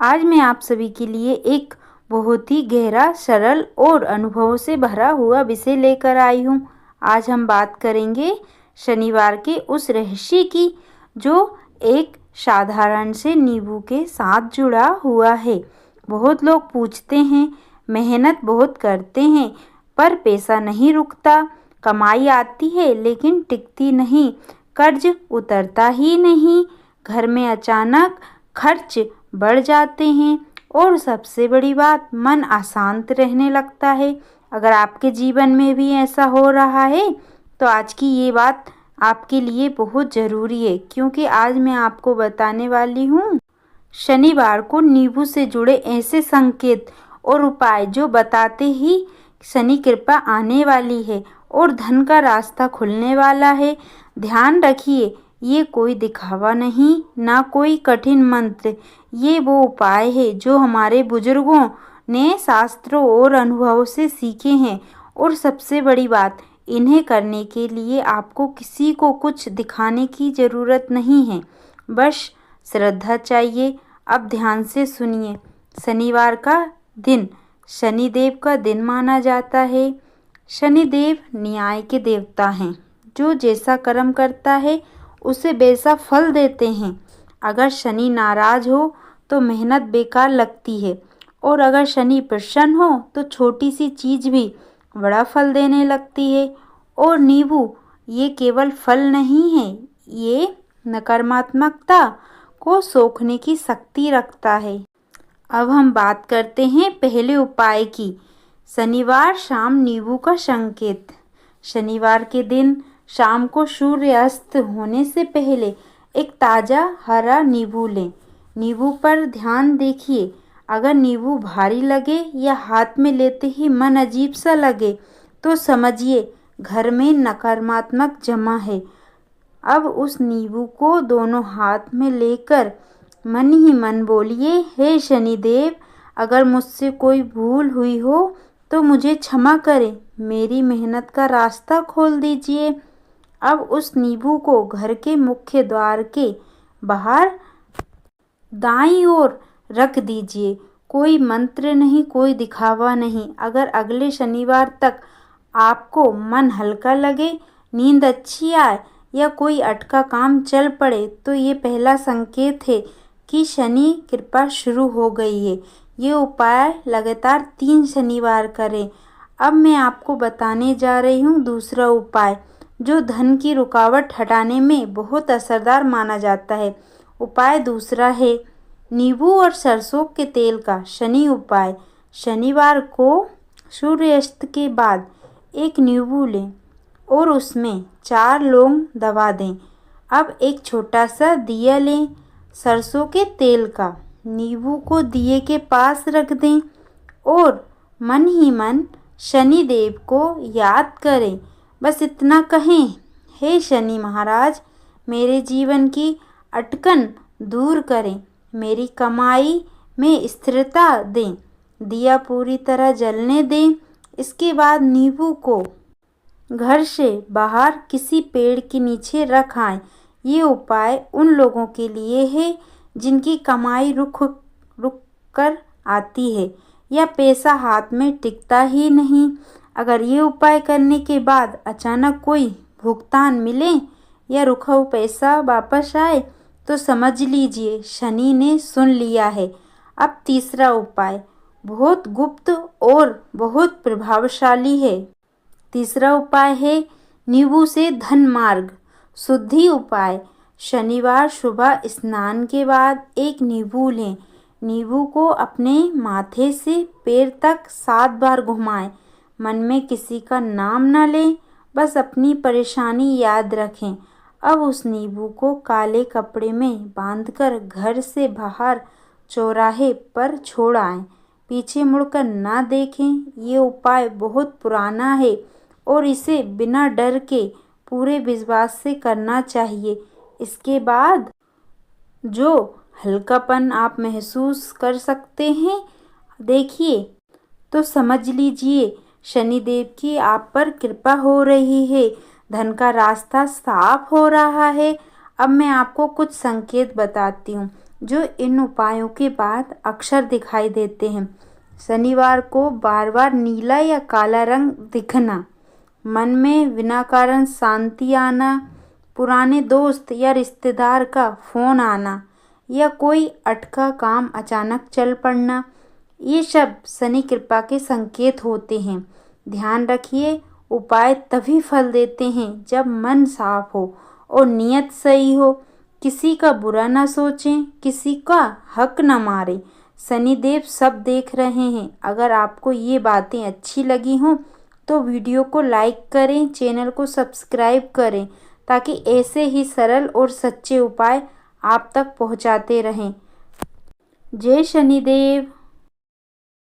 आज मैं आप सभी के लिए एक बहुत ही गहरा, सरल और अनुभवों से भरा हुआ विषय लेकर आई हूँ। आज हम बात करेंगे शनिवार के उस रहस्य की जो एक साधारण से नींबू के साथ जुड़ा हुआ है। बहुत लोग पूछते हैं, मेहनत बहुत करते हैं पर पैसा नहीं रुकता, कमाई आती है लेकिन टिकती नहीं, कर्ज उतरता ही नहीं, घर में अचानक खर्च बढ़ जाते हैं और सबसे बड़ी बात, मन अशांत रहने लगता है। अगर आपके जीवन में भी ऐसा हो रहा है तो आज की ये बात आपके लिए बहुत ज़रूरी है, क्योंकि आज मैं आपको बताने वाली हूँ शनिवार को नींबू से जुड़े ऐसे संकेत और उपाय जो बताते ही शनि कृपा आने वाली है और धन का रास्ता खुलने वाला है। ध्यान रखिए, ये कोई दिखावा नहीं, ना कोई कठिन मंत्र। ये वो उपाय है जो हमारे बुजुर्गों ने शास्त्रों और अनुभवों से सीखे हैं। और सबसे बड़ी बात, इन्हें करने के लिए आपको किसी को कुछ दिखाने की ज़रूरत नहीं है, बस श्रद्धा चाहिए। अब ध्यान से सुनिए। शनिवार का दिन शनिदेव का दिन माना जाता है। शनिदेव न्याय के देवता हैं, जो जैसा कर्म करता है उसे वैसा फल देते हैं। अगर शनि नाराज हो तो मेहनत बेकार लगती है, और अगर शनि प्रसन्न हो तो छोटी सी चीज़ भी बड़ा फल देने लगती है। और नींबू ये केवल फल नहीं है, ये नकारात्मकता को सोखने की शक्ति रखता है। अब हम बात करते हैं पहले उपाय की। शनिवार शाम नींबू का संकेत। शनिवार के दिन शाम को सूर्यास्त होने से पहले एक ताज़ा हरा नींबू लें। नींबू पर ध्यान देखिए, अगर नींबू भारी लगे या हाथ में लेते ही मन अजीब सा लगे तो समझिए घर में नकारात्मक जमा है। अब उस नींबू को दोनों हाथ में लेकर मन ही मन बोलिए, हे शनिदेव, अगर मुझसे कोई भूल हुई हो तो मुझे क्षमा करें, मेरी मेहनत का रास्ता खोल दीजिए। अब उस नींबू को घर के मुख्य द्वार के बाहर दाईं ओर रख दीजिए। कोई मंत्र नहीं, कोई दिखावा नहीं। अगर अगले शनिवार तक आपको मन हल्का लगे, नींद अच्छी आए या कोई अटका काम चल पड़े तो ये पहला संकेत है कि शनि कृपा शुरू हो गई है। ये उपाय लगातार 3 शनिवार करें। अब मैं आपको बताने जा रही हूँ दूसरा उपाय, जो धन की रुकावट हटाने में बहुत असरदार माना जाता है। उपाय दूसरा है नींबू और सरसों के तेल का शनि उपाय। शनिवार को सूर्यास्त के बाद एक नींबू लें और उसमें 4 लौंग दबा दें। अब एक छोटा सा दिया लें सरसों के तेल का, नींबू को दिए के पास रख दें और मन ही मन शनिदेव को याद करें। बस इतना कहें, हे शनि महाराज, मेरे जीवन की अटकन दूर करें, मेरी कमाई में स्थिरता दें। दिया पूरी तरह जलने दें। इसके बाद नींबू को घर से बाहर किसी पेड़ के नीचे रख आएं। ये उपाय उन लोगों के लिए है जिनकी कमाई रुक रुक कर आती है या पैसा हाथ में टिकता ही नहीं। अगर ये उपाय करने के बाद अचानक कोई भुगतान मिले या रुका हुआ पैसा वापस आए तो समझ लीजिए शनि ने सुन लिया है। अब तीसरा उपाय बहुत गुप्त और बहुत प्रभावशाली है। तीसरा उपाय है नींबू से धन मार्ग शुद्धि उपाय। शनिवार सुबह स्नान के बाद एक नींबू लें। नींबू को अपने माथे से पैर तक 7 बार घुमाएं। मन में किसी का नाम न लें, बस अपनी परेशानी याद रखें। अब उस नींबू को काले कपड़े में बांधकर घर से बाहर चौराहे पर छोड़ आएं। पीछे मुड़कर ना देखें। ये उपाय बहुत पुराना है और इसे बिना डर के पूरे विश्वास से करना चाहिए। इसके बाद जो हल्कापन आप महसूस कर सकते हैं, देखिए तो समझ लीजिए शनिदेव की आप पर कृपा हो रही है, धन का रास्ता साफ हो रहा है। अब मैं आपको कुछ संकेत बताती हूँ जो इन उपायों के बाद अक्सर दिखाई देते हैं। शनिवार को बार बार नीला या काला रंग दिखना, मन में बिना कारण शांति आना, पुराने दोस्त या रिश्तेदार का फ़ोन आना या कोई अटका काम अचानक चल पड़ना, ये सब शनि कृपा के संकेत होते हैं। ध्यान रखिए, उपाय तभी फल देते हैं जब मन साफ हो और नियत सही हो। किसी का बुरा ना सोचें, किसी का हक न मारें। शनिदेव सब देख रहे हैं। अगर आपको ये बातें अच्छी लगी हों तो वीडियो को लाइक करें, चैनल को सब्सक्राइब करें ताकि ऐसे ही सरल और सच्चे उपाय आप तक पहुंचाते रहें। जय शनिदेव।